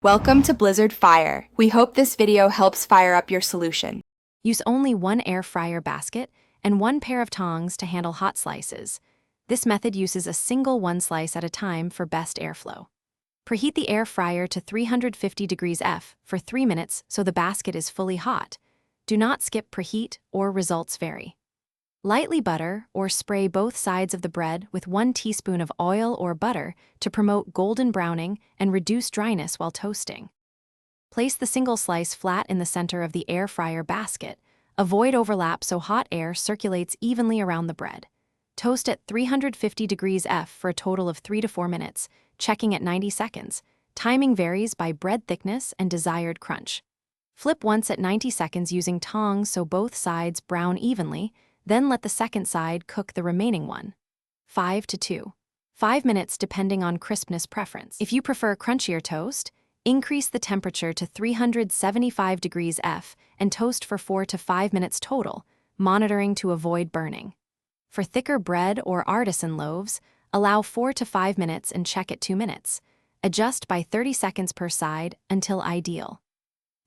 Welcome to Blizzard Fire. We hope this video helps fire up your solution. Use only one air fryer basket and one pair of tongs to handle hot slices. This method uses a single one slice at a time for best airflow. Preheat the air fryer to 350 degrees F for 3 minutes so the basket is fully hot. Do not skip preheat or results vary. Lightly butter or spray both sides of the bread with 1 teaspoon of oil or butter to promote golden browning and reduce dryness while toasting. Place the single slice flat in the center of the air fryer basket. Avoid overlap so hot air circulates evenly around the bread. Toast at 350 degrees F for a total of 3 to 4 minutes, checking at 90 seconds. Timing varies by bread thickness and desired crunch. Flip once at 90 seconds using tongs so both sides brown evenly, then let the second side cook the remaining one. 5 to 2. 5 minutes depending on crispness preference. If you prefer crunchier toast, increase the temperature to 375 degrees F and toast for 4 to 5 minutes total, monitoring to avoid burning. For thicker bread or artisan loaves, allow 4 to 5 minutes and check at 2 minutes. Adjust by 30 seconds per side until ideal.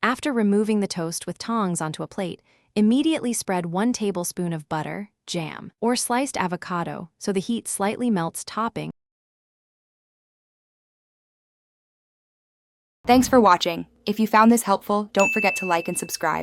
After removing the toast with tongs onto a plate, immediately spread 1 tablespoon of butter, jam, or sliced avocado so the heat slightly melts topping. Thanks for watching. If you found this helpful, don't forget to like and subscribe.